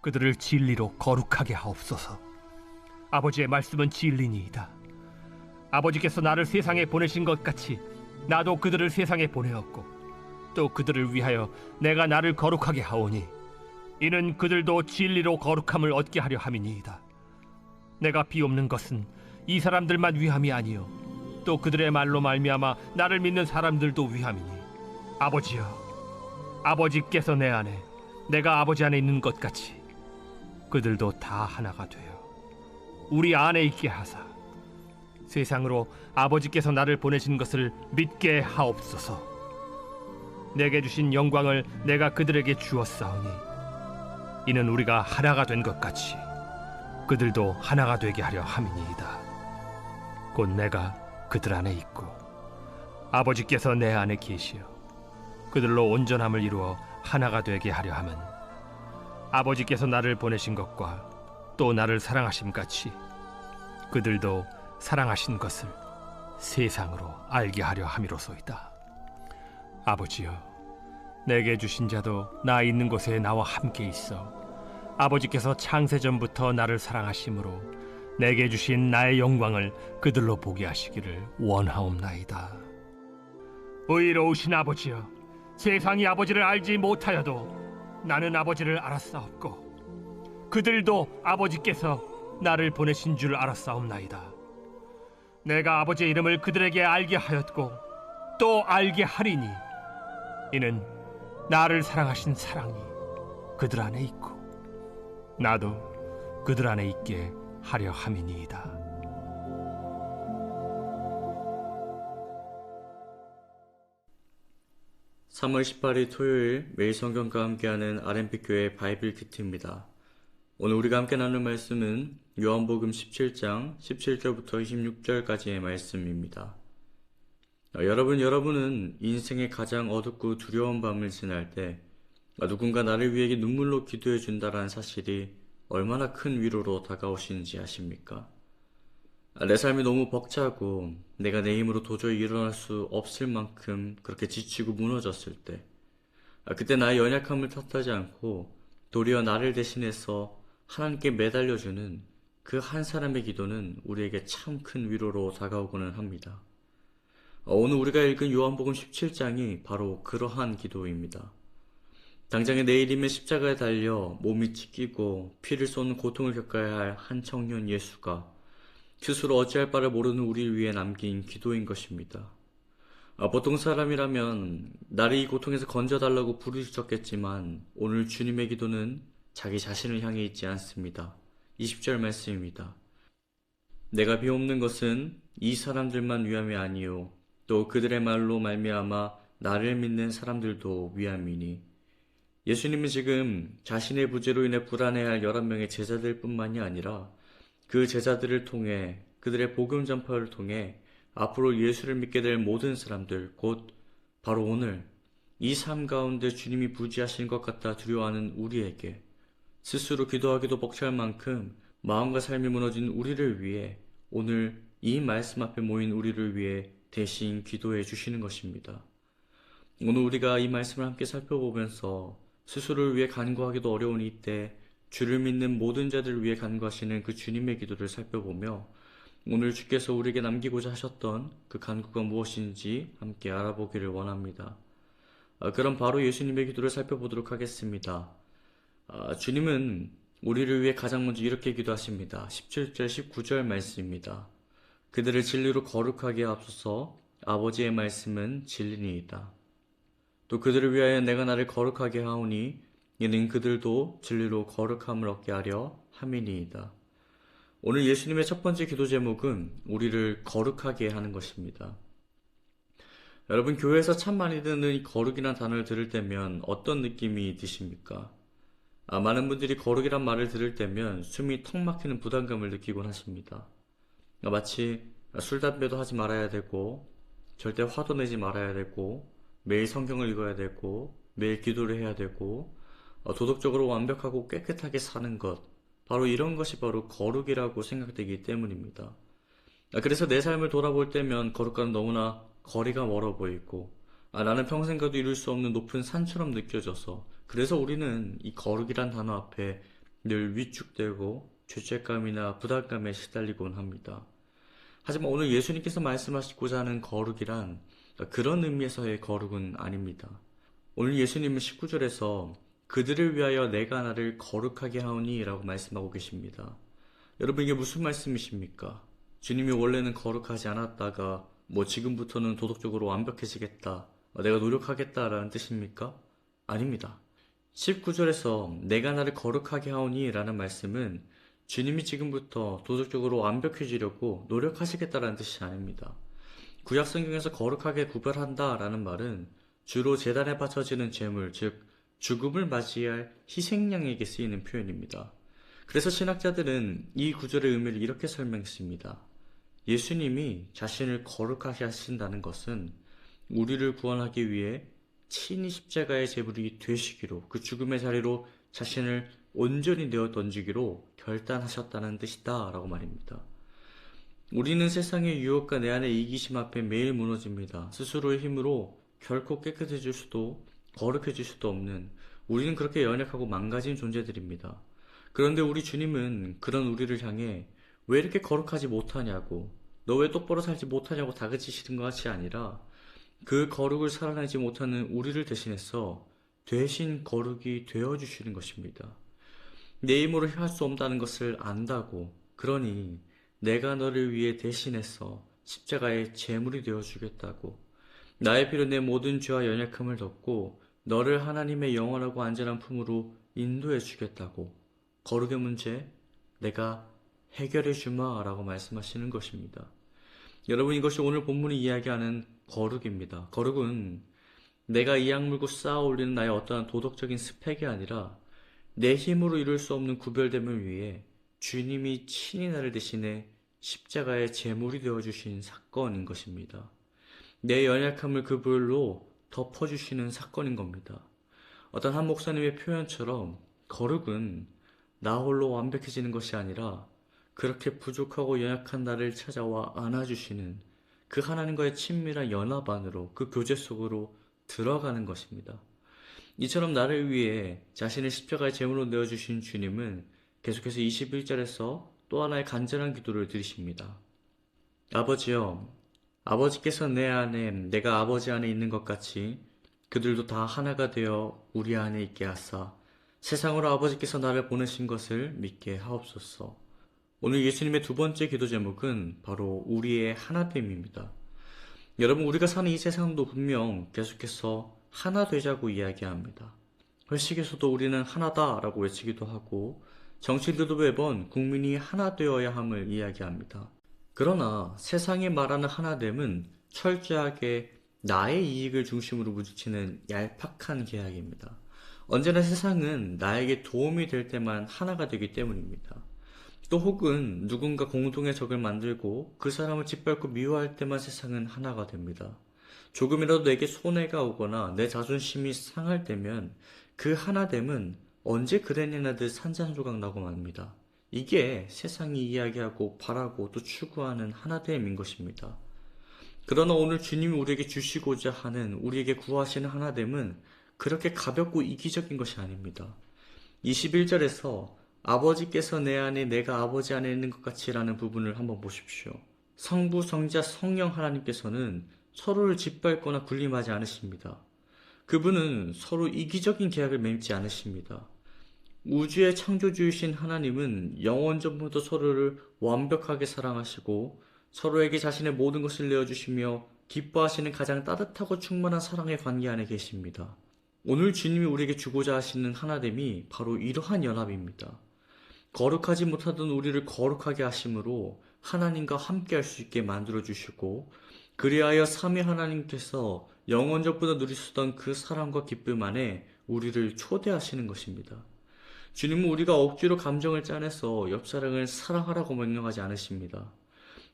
그들을 진리로 거룩하게 하옵소서. 아버지의 말씀은 진리니이다. 아버지께서 나를 세상에 보내신 것 같이 나도 그들을 세상에 보내었고 또 그들을 위하여 내가 나를 거룩하게 하오니 이는 그들도 진리로 거룩함을 얻게 하려 함이니이다. 내가 비옵는 것은 이 사람들만 위함이 아니요 또 그들의 말로 말미암아 나를 믿는 사람들도 위함이니 아버지여, 아버지께서 내 안에 내가 아버지 안에 있는 것 같이 그들도 다 하나가 되어 우리 안에 있게 하사 세상으로 아버지께서 나를 보내신 것을 믿게 하옵소서. 내게 주신 영광을 내가 그들에게 주었사오니 이는 우리가 하나가 된 것 같이 그들도 하나가 되게 하려 함이니이다. 곧 내가 그들 안에 있고 아버지께서 내 안에 계시어 그들로 온전함을 이루어 하나가 되게 하려 함은 아버지께서 나를 보내신 것과 또 나를 사랑하심 같이 그들도 사랑하신 것을 세상으로 알게 하려 함이로소이다. 아버지여, 내게 주신 자도 나 있는 곳에 나와 함께 있어 아버지께서 창세전부터 나를 사랑하심으로 내게 주신 나의 영광을 그들로 보게 하시기를 원하옵나이다. 의로우신 아버지여, 세상이 아버지를 알지 못하여도 나는 아버지를 알았사옵고 그들도 아버지께서 나를 보내신 줄 알았사옵나이다. 내가 아버지의 이름을 그들에게 알게 하였고 또 알게 하리니 이는 나를 사랑하신 사랑이 그들 안에 있고 나도 그들 안에 있게 하려 함이니이다. (3월 18일) 토요일 매일 성경과 함께하는 RMP교회 바이블 키트입니다. 오늘 우리가 함께 나눌 말씀은 요한복음 17장 17절부터 26절까지의 말씀입니다. 여러분은 인생의 가장 어둡고 두려운 밤을 지날 때 누군가 나를 위해 눈물로 기도해 준다라는 사실이 얼마나 큰 위로로 다가오시는지 아십니까? 내 삶이 너무 벅차고 내가 내 힘으로 도저히 일어날 수 없을 만큼 그렇게 지치고 무너졌을 때 그때 나의 연약함을 탓하지 않고 도리어 나를 대신해서 하나님께 매달려주는 그 한 사람의 기도는 우리에게 참 큰 위로로 다가오고는 합니다. 오늘 우리가 읽은 요한복음 17장이 바로 그러한 기도입니다. 당장에 내일이면 십자가에 달려 몸이 찢기고 피를 쏟는 고통을 겪어야 할 한 청년 예수가 스스로 어찌할 바를 모르는 우리를 위해 남긴 기도인 것입니다. 보통 사람이라면 나를 이 고통에서 건져달라고 부르짖었겠지만 오늘 주님의 기도는 자기 자신을 향해 있지 않습니다. 20절 말씀입니다. 내가 비옵는 것은 이 사람들만 위함이 아니요 또 그들의 말로 말미암아 나를 믿는 사람들도 위함이니. 예수님은 지금 자신의 부재로 인해 불안해할 11명의 제자들 뿐만이 아니라 그 제자들을 통해 그들의 복음 전파를 통해 앞으로 예수를 믿게 될 모든 사람들, 곧 바로 오늘 이 삶 가운데 주님이 부지하신 것 같다 두려워하는 우리에게 스스로 기도하기도 벅찰 만큼 마음과 삶이 무너진 우리를 위해 오늘 이 말씀 앞에 모인 우리를 위해 대신 기도해 주시는 것입니다. 오늘 우리가 이 말씀을 함께 살펴보면서 스스로를 위해 간구하기도 어려운 이때 주를 믿는 모든 자들을 위해 간구하시는 그 주님의 기도를 살펴보며 오늘 주께서 우리에게 남기고자 하셨던 그 간구가 무엇인지 함께 알아보기를 원합니다. 그럼 바로 예수님의 기도를 살펴보도록 하겠습니다. 주님은 우리를 위해 가장 먼저 이렇게 기도하십니다. 17절 19절 말씀입니다. 그들을 진리로 거룩하게 하옵소서. 아버지의 말씀은 진리니이다. 또 그들을 위하여 내가 나를 거룩하게 하오니 이는 그들도 진리로 거룩함을 얻게 하려 함이니이다. 오늘 예수님의 첫 번째 기도 제목은 우리를 거룩하게 하는 것입니다. 여러분, 교회에서 참 많이 듣는 이 거룩이란 단어를 들을 때면 어떤 느낌이 드십니까? 많은 분들이 거룩이란 말을 들을 때면 숨이 턱 막히는 부담감을 느끼곤 하십니다. 마치 술, 담배도 하지 말아야 되고 절대 화도 내지 말아야 되고 매일 성경을 읽어야 되고 매일 기도를 해야 되고 도덕적으로 완벽하고 깨끗하게 사는 것, 바로 이런 것이 바로 거룩이라고 생각되기 때문입니다. 그래서 내 삶을 돌아볼 때면 거룩과는 너무나 거리가 멀어 보이고 나는 평생 가도 이룰 수 없는 높은 산처럼 느껴져서 그래서 우리는 이 거룩이란 단어 앞에 늘 위축되고 죄책감이나 부담감에 시달리곤 합니다. 하지만 오늘 예수님께서 말씀하시고자 하는 거룩이란 그런 의미에서의 거룩은 아닙니다. 오늘 예수님은 19절에서 그들을 위하여 내가 나를 거룩하게 하오니 라고 말씀하고 계십니다. 여러분, 이게 무슨 말씀이십니까? 주님이 원래는 거룩하지 않았다가 지금부터는 도덕적으로 완벽해지겠다, 내가 노력하겠다라는 뜻입니까? 아닙니다. 19절에서 내가 나를 거룩하게 하오니 라는 말씀은 주님이 지금부터 도덕적으로 완벽해지려고 노력하시겠다라는 뜻이 아닙니다. 구약 성경에서 거룩하게 구별한다 라는 말은 주로 제단에 바쳐지는 제물, 즉 죽음을 맞이할 희생양에게 쓰이는 표현입니다. 그래서 신학자들은 이 구절의 의미를 이렇게 설명했습니다. 예수님이 자신을 거룩하게 하신다는 것은 우리를 구원하기 위해 친히 십자가의 제물이 되시기로, 그 죽음의 자리로 자신을 온전히 내어 던지기로 결단하셨다는 뜻이다 라고 말입니다. 우리는 세상의 유혹과 내 안의 이기심 앞에 매일 무너집니다. 스스로의 힘으로 결코 깨끗해질 수도 거룩해질 수도 없는, 우리는 그렇게 연약하고 망가진 존재들입니다. 그런데 우리 주님은 그런 우리를 향해 왜 이렇게 거룩하지 못하냐고, 너 왜 똑바로 살지 못하냐고 다그치시는 것이 아니라 그 거룩을 살아내지 못하는 우리를 대신해서 대신 거룩이 되어주시는 것입니다. 내 힘으로 할 수 없다는 것을 안다고, 그러니 내가 너를 위해 대신해서 십자가의 제물이 되어주겠다고, 나의 피로 내 모든 죄와 연약함을 덮고 너를 하나님의 영원하고 안전한 품으로 인도해 주겠다고, 거룩의 문제 내가 해결해 주마 라고 말씀하시는 것입니다. 여러분, 이것이 오늘 본문이 이야기하는 거룩입니다. 거룩은 내가 이악 물고 쌓아 올리는 나의 어떠한 도덕적인 스펙이 아니라 내 힘으로 이룰 수 없는 구별됨을 위해 주님이 친히 나를 대신해 십자가의 제물이 되어주신 사건인 것입니다. 내 연약함을 그 불로 덮어주시는 사건인 겁니다. 어떤 한 목사님의 표현처럼 거룩은 나 홀로 완벽해지는 것이 아니라 그렇게 부족하고 연약한 나를 찾아와 안아주시는 그 하나님과의 친밀한 연합 안으로, 그 교제 속으로 들어가는 것입니다. 이처럼 나를 위해 자신의 십자가의 제물로 내어주신 주님은 계속해서 21절에서 또 하나의 간절한 기도를 드리십니다. 아버지여, 아버지께서 내 안에 내가 아버지 안에 있는 것 같이 그들도 다 하나가 되어 우리 안에 있게 하사 세상으로 아버지께서 나를 보내신 것을 믿게 하옵소서. 오늘 예수님의 두 번째 기도 제목은 바로 우리의 하나됨입니다. 여러분, 우리가 사는 이 세상도 분명 계속해서 하나 되자고 이야기합니다. 회식에서도 우리는 하나다라고 외치기도 하고, 정치인들도 매번 국민이 하나 되어야 함을 이야기합니다. 그러나 세상이 말하는 하나됨은 철저하게 나의 이익을 중심으로 부딪히는 얄팍한 계약입니다. 언제나 세상은 나에게 도움이 될 때만 하나가 되기 때문입니다. 또 혹은 누군가 공동의 적을 만들고 그 사람을 짓밟고 미워할 때만 세상은 하나가 됩니다. 조금이라도 내게 손해가 오거나 내 자존심이 상할 때면 그 하나됨은 언제 그랬냐나듯 산산조각 나고 맙니다. 이게 세상이 이야기하고 바라고 또 추구하는 하나됨인 것입니다. 그러나 오늘 주님이 우리에게 주시고자 하는, 우리에게 구하시는 하나됨은 그렇게 가볍고 이기적인 것이 아닙니다. 21절에서 아버지께서 내 안에 내가 아버지 안에 있는 것 같이 라는 부분을 한번 보십시오. 성부, 성자, 성령 하나님께서는 서로를 짓밟거나 군림하지 않으십니다. 그분은 서로 이기적인 계약을 맺지 않으십니다. 우주의 창조주이신 하나님은 영원전부터 서로를 완벽하게 사랑하시고 서로에게 자신의 모든 것을 내어주시며 기뻐하시는 가장 따뜻하고 충만한 사랑의 관계 안에 계십니다. 오늘 주님이 우리에게 주고자 하시는 하나됨이 바로 이러한 연합입니다. 거룩하지 못하던 우리를 거룩하게 하심으로 하나님과 함께 할 수 있게 만들어주시고, 그리하여 삼위 하나님께서 영원전부터 누리시던 그 사랑과 기쁨 안에 우리를 초대하시는 것입니다. 주님은 우리가 억지로 감정을 짜내서 옆사람을 사랑하라고 명령하지 않으십니다.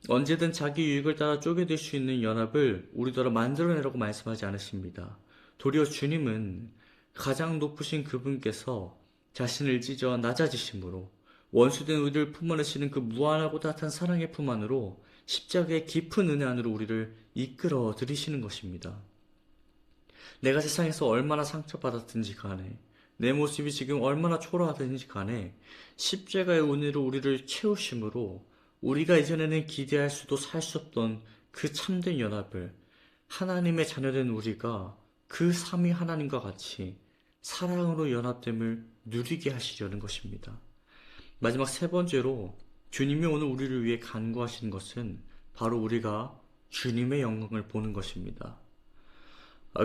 언제든 자기 유익을 따라 쪼개들 수 있는 연합을 우리더러 만들어내라고 말씀하지 않으십니다. 도리어 주님은 가장 높으신 그분께서 자신을 찢어 낮아지심으로 원수된 우리를 품어내시는 그 무한하고 따뜻한 사랑의 품 안으로, 십자가의 깊은 은혜 안으로 우리를 이끌어 들이시는 것입니다. 내가 세상에서 얼마나 상처받았든지 간에, 내 모습이 지금 얼마나 초라하든지 간에 십자가의 은혜로 우리를 채우심으로 우리가 이전에는 기대할 수도 살 수 없던 그 참된 연합을 하나님의 자녀된 우리가 그 삼위 하나님과 같이 사랑으로 연합됨을 누리게 하시려는 것입니다. 마지막 세 번째로 주님이 오늘 우리를 위해 간구하시는 것은 바로 우리가 주님의 영광을 보는 것입니다.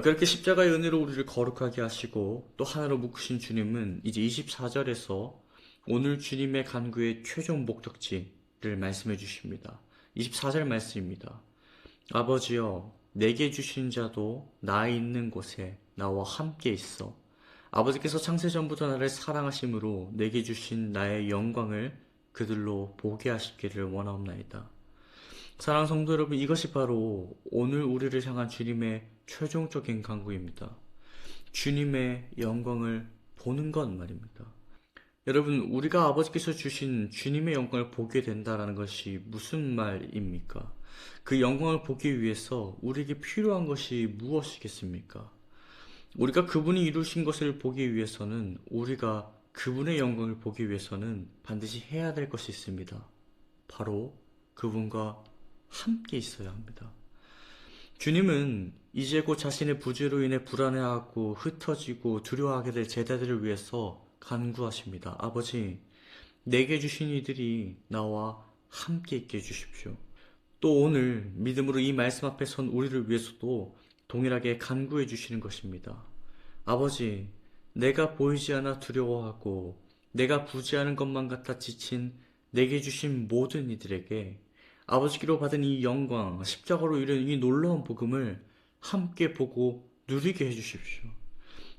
그렇게 십자가의 은혜로 우리를 거룩하게 하시고 또 하나로 묶으신 주님은 이제 24절에서 오늘 주님의 간구의 최종 목적지를 말씀해 주십니다. 24절 말씀입니다. 아버지여, 내게 주신 자도 나 있는 곳에 나와 함께 있어. 아버지께서 창세전부터 나를 사랑하심으로 내게 주신 나의 영광을 그들로 보게 하시기를 원하옵나이다. 사랑하는 성도 여러분, 이것이 바로 오늘 우리를 향한 주님의 최종적인 간구입니다. 주님의 영광을 보는 것 말입니다. 여러분, 우리가 아버지께서 주신 주님의 영광을 보게 된다는 것이 무슨 말입니까? 그 영광을 보기 위해서 우리에게 필요한 것이 무엇이겠습니까? 우리가 그분이 이루신 것을 보기 위해서는, 우리가 그분의 영광을 보기 위해서는 반드시 해야 될 것이 있습니다. 바로 그분과 함께 있어야 합니다. 주님은 이제 곧 자신의 부재로 인해 불안해하고 흩어지고 두려워하게 될 제자들을 위해서 간구하십니다. 아버지, 내게 주신 이들이 나와 함께 있게 해주십시오. 또 오늘 믿음으로 이 말씀 앞에 선 우리를 위해서도 동일하게 간구해 주시는 것입니다. 아버지, 내가 보이지 않아 두려워하고 내가 부재하는 것만 같아 지친 내게 주신 모든 이들에게 아버지께로 받은 이 영광, 십자가로 이룬 이 놀라운 복음을 함께 보고 누리게 해주십시오.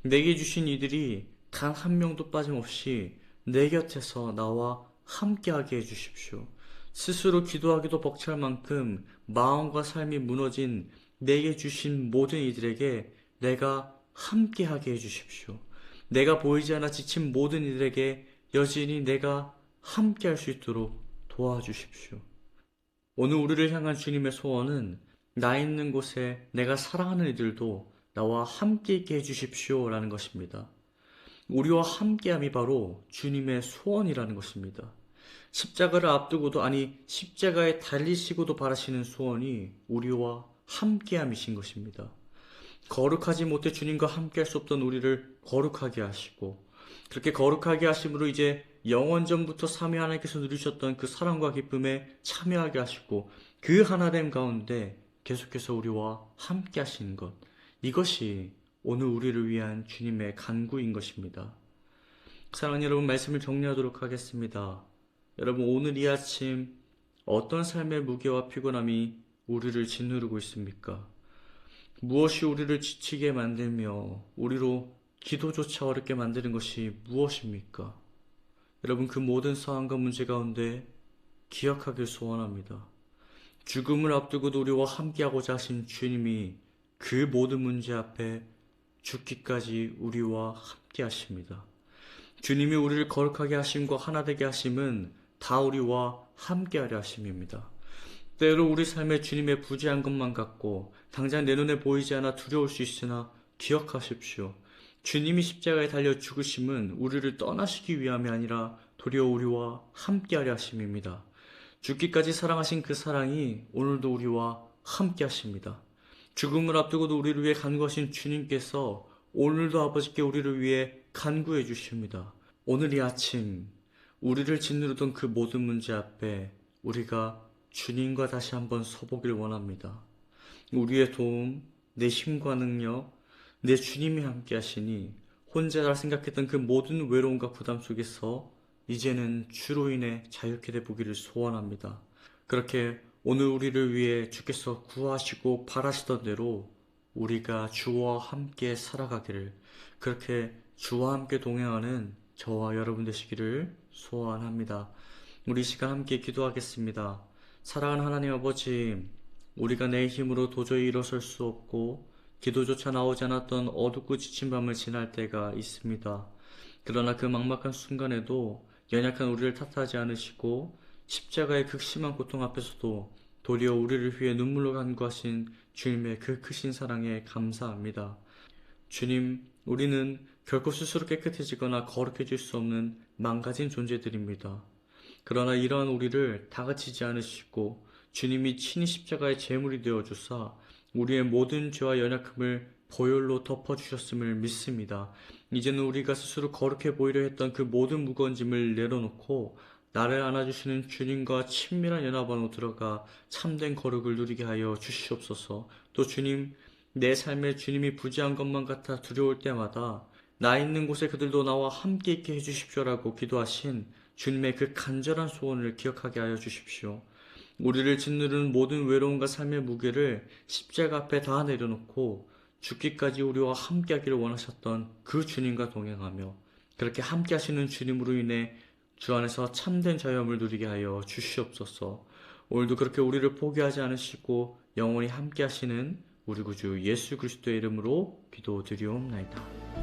내게 주신 이들이 단 한 명도 빠짐없이 내 곁에서 나와 함께하게 해주십시오. 스스로 기도하기도 벅찰 만큼 마음과 삶이 무너진 내게 주신 모든 이들에게 내가 함께하게 해주십시오. 내가 보이지 않아 지친 모든 이들에게 여전히 내가 함께할 수 있도록 도와주십시오. 오늘 우리를 향한 주님의 소원은 나 있는 곳에 내가 사랑하는 이들도 나와 함께 있게 해주십시오 라는 것입니다. 우리와 함께함이 바로 주님의 소원이라는 것입니다. 십자가를 앞두고도, 아니 십자가에 달리시고도 바라시는 소원이 우리와 함께함이신 것입니다. 거룩하지 못해 주님과 함께할 수 없던 우리를 거룩하게 하시고, 그렇게 거룩하게 하심으로 이제 영원전부터 삼위 하나님께서 누리셨던 그 사랑과 기쁨에 참여하게 하시고, 그 하나됨 가운데 계속해서 우리와 함께 하시는 것, 이것이 오늘 우리를 위한 주님의 간구인 것입니다. 사랑하는 여러분, 말씀을 정리하도록 하겠습니다. 여러분, 오늘 이 아침 어떤 삶의 무게와 피곤함이 우리를 짓누르고 있습니까? 무엇이 우리를 지치게 만들며 우리로 기도조차 어렵게 만드는 것이 무엇입니까? 여러분, 그 모든 상황과 문제 가운데 기억하길 소원합니다. 죽음을 앞두고도 우리와 함께하고자 하신 주님이 그 모든 문제 앞에 죽기까지 우리와 함께 하십니다. 주님이 우리를 거룩하게 하심과 하나 되게 하심은 다 우리와 함께하려 하심입니다. 때로 우리 삶에 주님의 부재한 것만 같고 당장 내 눈에 보이지 않아 두려울 수 있으나 기억하십시오. 주님이 십자가에 달려 죽으심은 우리를 떠나시기 위함이 아니라 도리어 우리와 함께하려 하심입니다. 죽기까지 사랑하신 그 사랑이 오늘도 우리와 함께 하십니다. 죽음을 앞두고도 우리를 위해 간구하신 주님께서 오늘도 아버지께 우리를 위해 간구해 주십니다. 오늘 이 아침 우리를 짓누르던 그 모든 문제 앞에 우리가 주님과 다시 한번 서보길 원합니다. 우리의 도움, 내 힘과 능력, 내 주님이 함께 하시니 혼자라 생각했던 그 모든 외로움과 부담 속에서 이제는 주로 인해 자유케 돼 보기를 소원합니다. 그렇게 오늘 우리를 위해 주께서 구하시고 바라시던 대로 우리가 주와 함께 살아가기를, 그렇게 주와 함께 동행하는 저와 여러분 되시기를 소원합니다. 우리 이 시간 함께 기도하겠습니다. 사랑하는 하나님 아버지, 우리가 내 힘으로 도저히 일어설 수 없고 기도조차 나오지 않았던 어둡고 지친 밤을 지날 때가 있습니다. 그러나 그 막막한 순간에도 연약한 우리를 탓하지 않으시고 십자가의 극심한 고통 앞에서도 도리어 우리를 위해 눈물로 간구하신 주님의 그 크신 사랑에 감사합니다. 주님, 우리는 결코 스스로 깨끗해지거나 거룩해질 수 없는 망가진 존재들입니다. 그러나 이러한 우리를 다그치지 않으시고 주님이 친히 십자가의 제물이 되어 주사 우리의 모든 죄와 연약함을 보혈로 덮어주셨음을 믿습니다. 이제는 우리가 스스로 거룩해 보이려 했던 그 모든 무거운 짐을 내려놓고 나를 안아주시는 주님과 친밀한 연합 안으로 들어가 참된 거룩을 누리게 하여 주시옵소서. 또 주님, 내 삶에 주님이 부재한 것만 같아 두려울 때마다 나 있는 곳에 그들도 나와 함께 있게 해주십시오라고 기도하신 주님의 그 간절한 소원을 기억하게 하여 주십시오. 우리를 짓누르는 모든 외로움과 삶의 무게를 십자가 앞에 다 내려놓고 죽기까지 우리와 함께 하기를 원하셨던 그 주님과 동행하며 그렇게 함께 하시는 주님으로 인해 주 안에서 참된 자유함을 누리게 하여 주시옵소서. 오늘도 그렇게 우리를 포기하지 않으시고 영원히 함께 하시는 우리 구주 예수 그리스도의 이름으로 기도드리옵나이다.